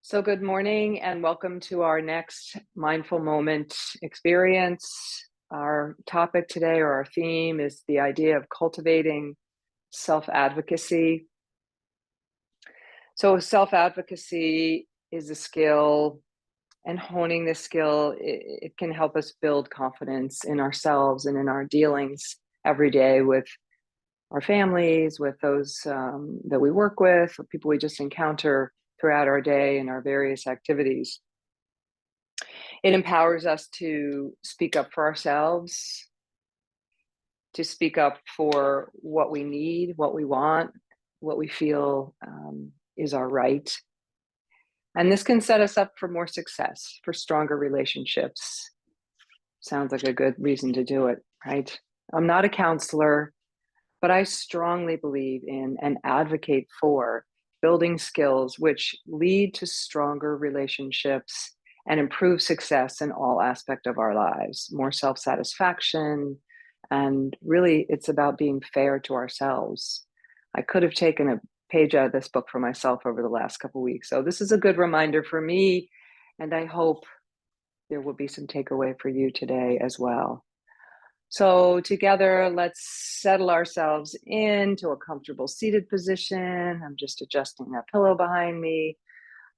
So, good morning and welcome to our next mindful moment experience. Our topic today, or our theme, is the idea of cultivating self-advocacy. So, self-advocacy is a skill, and honing this skill, it can help us build confidence in ourselves and in our dealings every day with our families, with those that we work with people we just encounter throughout our day and our various activities. It empowers us to speak up for ourselves, to speak up for what we need, what we want, what we feel is our right. And this can set us up for more success, for stronger relationships. Sounds like a good reason to do it, right? I'm not a counselor, but I strongly believe in and advocate for building skills which lead to stronger relationships and improve success in all aspects of our lives, more self-satisfaction. And really, it's about being fair to ourselves. I could have taken a page out of this book for myself over the last couple of weeks. So this is a good reminder for me, and I hope there will be some takeaway for you today as well. So together, let's settle ourselves into a comfortable seated position. I'm just adjusting that pillow behind me.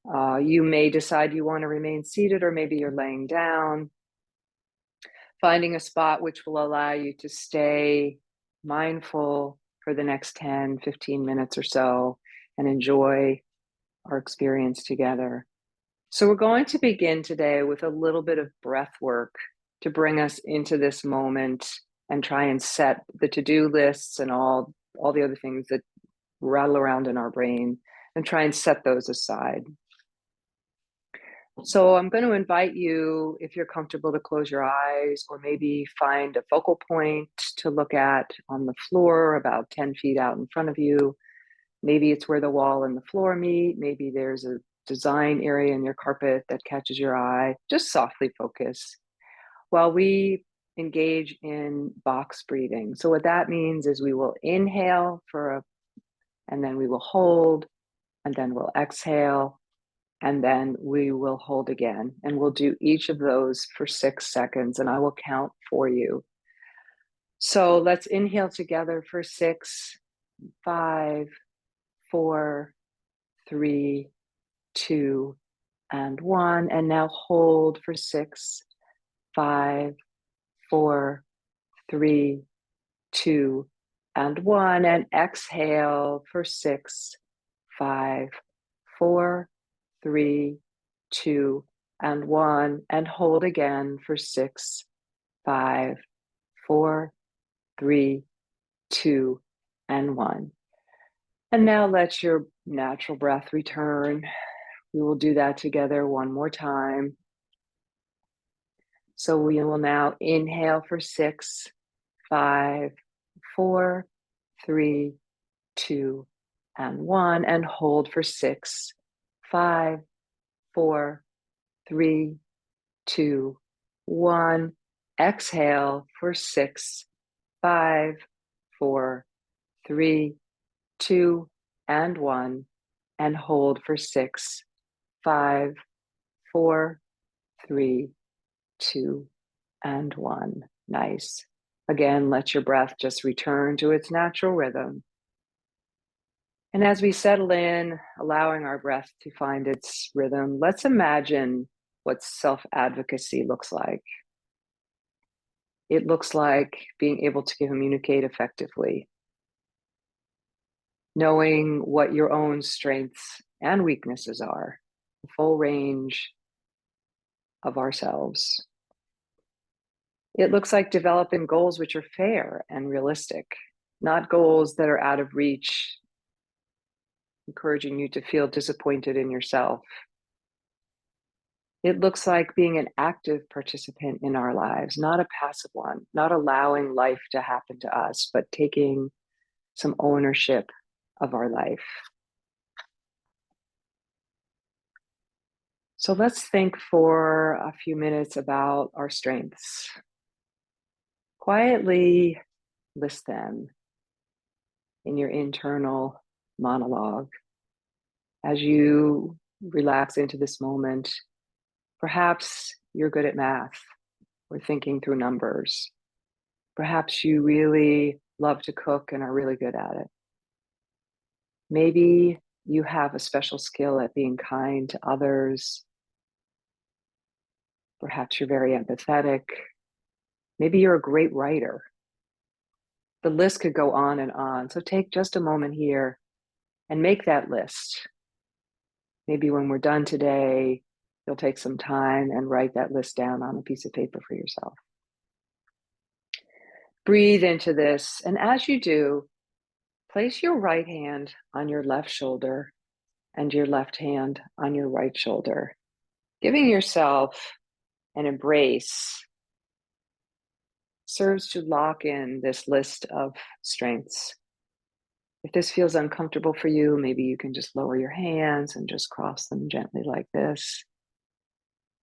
You may decide you want to remain seated, or maybe you're laying down. Finding a spot which will allow you to stay mindful for the next 10, 15 minutes or so and enjoy our experience together. So we're going to begin today with a little bit of breath work to bring us into this moment and try and set the to-do lists and all the other things that rattle around in our brain, and try and set those aside. So I'm going to invite you, if you're comfortable, to close your eyes, or maybe find a focal point to look at on the floor about 10 feet out in front of you. Maybe it's where the wall and the floor meet. Maybe there's a design area in your carpet that catches your eye. Just softly focus while we engage in box breathing. So what that means is we will inhale and then we will hold, and then we'll exhale, and then we will hold again. And we'll do each of those for 6 seconds, and I will count for you. So let's inhale together for 6, 5, 4, 3, 2, and 1. And now hold for 6, 5, 4, 3, 2, and 1. And exhale for 6, 5, 4, 3, 2, and 1. And hold again for 6, 5, 4, 3, 2, and 1. And now let your natural breath return. We will do that together one more time. So we will now inhale for 6, 5, 4, 3, 2, and 1, and hold for 6, 5, 4, 3, 2, 1. Exhale for 6, 5, 4, 3, 2, and 1, and hold for 6, 5, 4, 3, 2, and 1. Nice. Again, let your breath just return to its natural rhythm. And as we settle in, allowing our breath to find its rhythm, let's imagine what self-advocacy looks like. It looks like being able to communicate effectively, knowing what your own strengths and weaknesses are, the full range of ourselves. It looks like developing goals which are fair and realistic, not goals that are out of reach, encouraging you to feel disappointed in yourself. It looks like being an active participant in our lives, not a passive one, not allowing life to happen to us, but taking some ownership of our life. So let's think for a few minutes about our strengths. Quietly list them in your internal monologue as you Relax into this moment. Perhaps you're good at math or thinking through numbers. Perhaps you really love to cook and are really good at it. Maybe you have a special skill at being kind to others. Perhaps you're very empathetic. Maybe you're a great writer. The list could go on and on. So take just a moment here and make that list. Maybe when we're done today, you'll take some time and write that list down on a piece of paper for yourself. Breathe into this. And as you do, place your right hand on your left shoulder and your left hand on your right shoulder, giving yourself an embrace serves to lock in this list of strengths. If this feels uncomfortable for you, maybe you can just lower your hands and just cross them gently like this,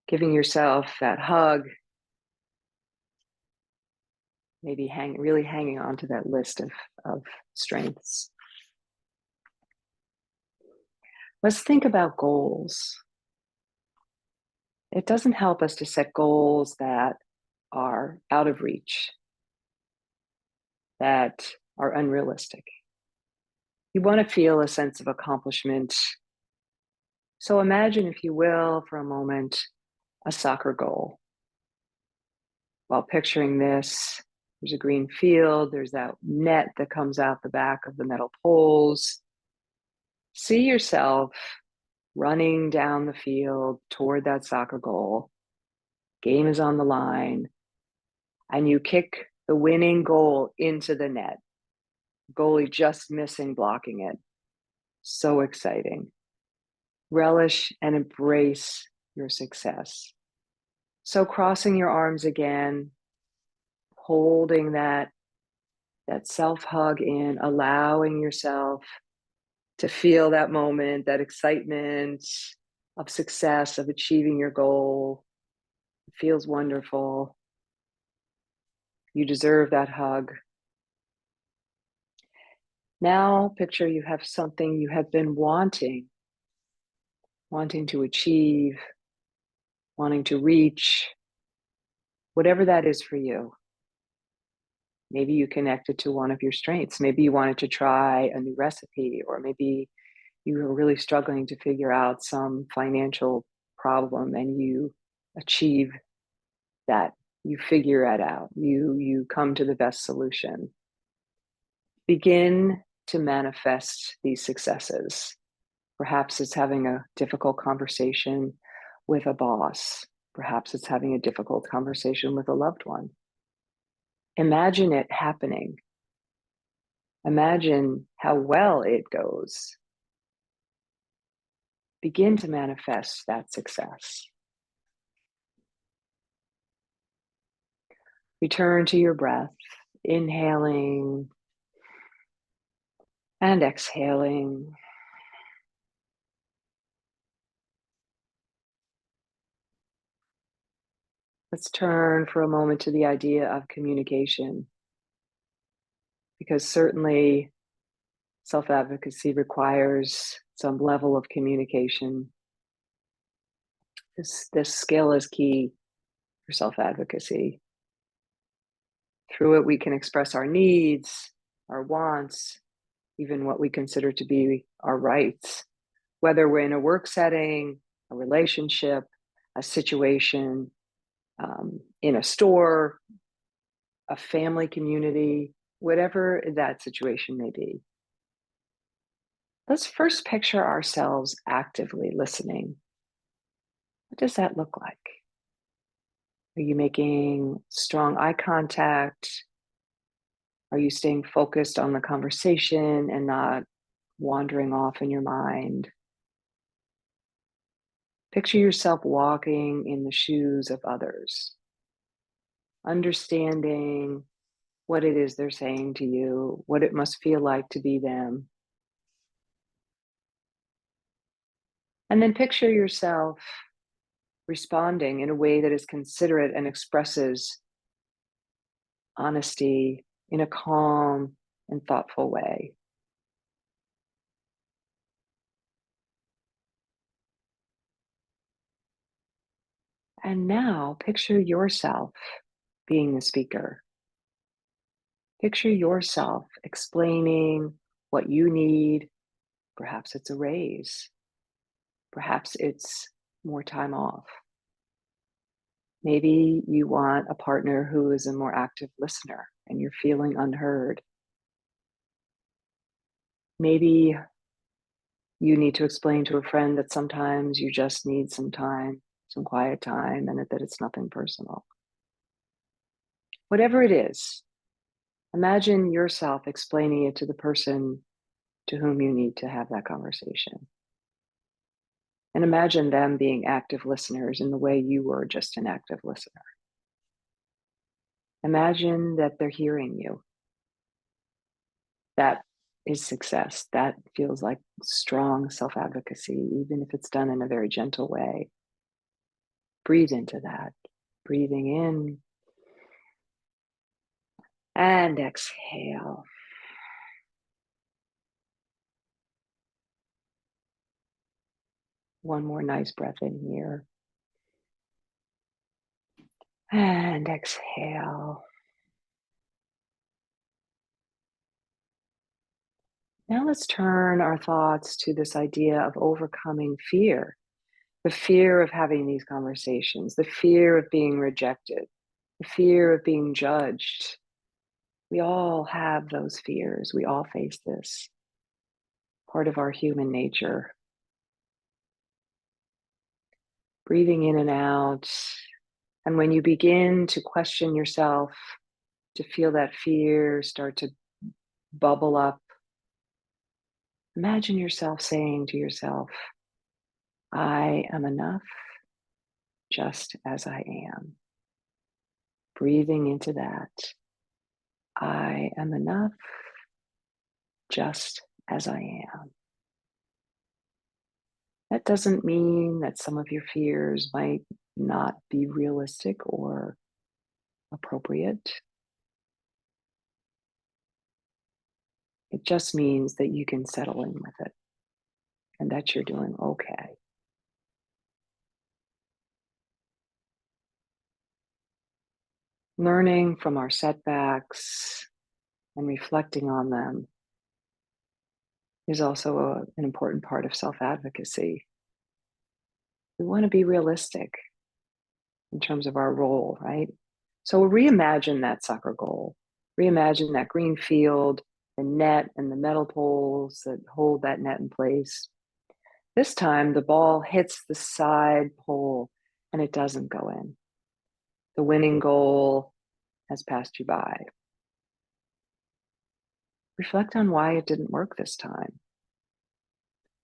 giving yourself that hug, maybe really hanging on to that list of strengths. Let's think about goals. It doesn't help us to set goals that are out of reach, that are unrealistic. You want to feel a sense of accomplishment. So imagine, if you will, for a moment, a soccer goal. While picturing this, there's a green field, there's that net that comes out the back of the metal poles. See yourself running down the field toward that soccer goal. Game is on the line, and you kick the winning goal into the net. Goalie just missing blocking it. So exciting. Relish and embrace your success. So crossing your arms again, holding that self-hug in, allowing yourself to feel that moment, that excitement of success, of achieving your goal. It feels wonderful. You deserve that hug. Now picture you have something you have been wanting to achieve, wanting to reach, whatever that is for you. Maybe you connect it to one of your strengths. Maybe you wanted to try a new recipe, or maybe you were really struggling to figure out some financial problem and you achieve that. You figure it out. You come to the best solution. Begin to manifest these successes. Perhaps it's having a difficult conversation with a boss. Perhaps it's having a difficult conversation with a loved one. Imagine it happening. Imagine how well it goes. Begin to manifest that success. Return to your breath, inhaling and exhaling. Let's turn for a moment to the idea of communication, because certainly self-advocacy requires some level of communication. This skill is key for self-advocacy. Through it, we can express our needs, our wants, even what we consider to be our rights, whether we're in a work setting, a relationship, a situation, in a store, a family community, whatever that situation may be. Let's first picture ourselves actively listening. What does that look like? Are you making strong eye contact? Are you staying focused on the conversation and not wandering off in your mind? Picture yourself walking in the shoes of others, understanding what it is they're saying to you, what it must feel like to be them. And then picture yourself responding in a way that is considerate and expresses honesty in a calm and thoughtful way. And now picture yourself being the speaker. Picture yourself explaining what you need. Perhaps it's a raise. Perhaps it's more time off. Maybe you want a partner who is a more active listener and you're feeling unheard. Maybe you need to explain to a friend that sometimes you just need some time, some quiet time, and that it's nothing personal. Whatever it is, imagine yourself explaining it to the person to whom you need to have that conversation. And imagine them being active listeners in the way you were just an active listener. Imagine that they're hearing you. That is success. That feels like strong self-advocacy, even if it's done in a very gentle way. Breathe into that. Breathing in and exhale. One more nice breath in here. And exhale. Now let's turn our thoughts to this idea of overcoming fear. The fear of having these conversations, the fear of being rejected, the fear of being judged. We all have those fears. We all face this. Part of our human nature. Breathing in and out. And when you begin to question yourself, to feel that fear start to bubble up, imagine yourself saying to yourself, I am enough just as I am. Breathing into that. I am enough just as I am. That doesn't mean that some of your fears might not be realistic or appropriate. It just means that you can settle in with it and that you're doing okay. Learning from our setbacks and reflecting on them is also an important part of self-advocacy. We want to be realistic in terms of our role, right? So reimagine that soccer goal. Reimagine that green field, the net and the metal poles that hold that net in place. This time the ball hits the side pole and it doesn't go in. The winning goal has passed you by. Reflect on why it didn't work this time.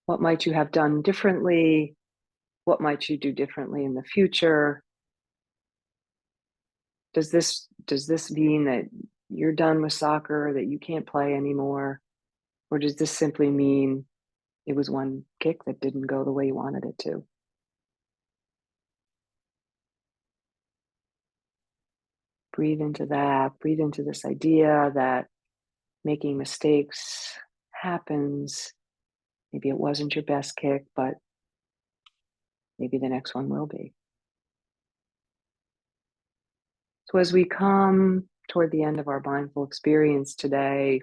What might you have done differently? What might you do differently in the future? Does this mean that you're done with soccer, that you can't play anymore? Or does this simply mean it was one kick that didn't go the way you wanted it to? Breathe into that. Breathe into this idea that making mistakes happens. Maybe it wasn't your best kick, but maybe the next one will be. So as we come toward the end of our mindful experience today,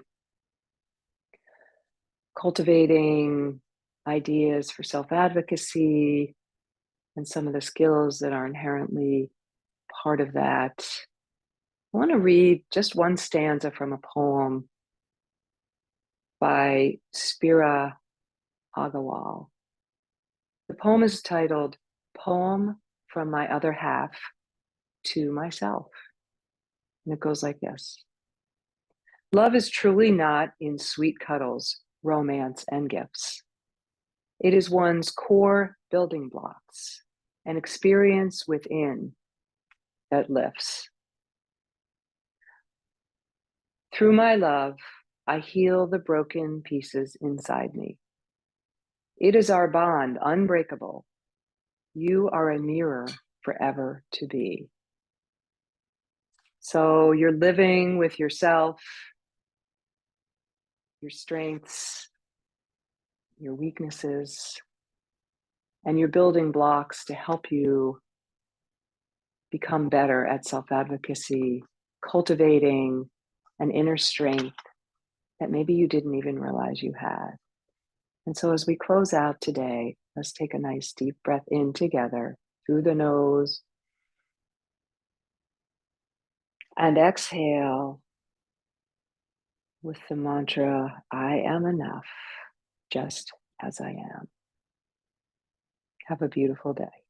cultivating ideas for self-advocacy and some of the skills that are inherently part of that, I want to read just one stanza from a poem by Spira Agrawal. The poem is titled Poem from My Other Half to Myself. And it goes like this. Love is truly not in sweet cuddles, romance, and gifts. It is one's core building blocks, an experience within that lifts. Through my love, I heal the broken pieces inside me. It is our bond, unbreakable. You are a mirror forever to be. So you're living with yourself, your strengths, your weaknesses, and your building blocks to help you become better at self-advocacy, cultivating an inner strength that maybe you didn't even realize you had. And so as we close out today, let's take a nice deep breath in together through the nose and exhale with the mantra, I am enough, just as I am. Have a beautiful day.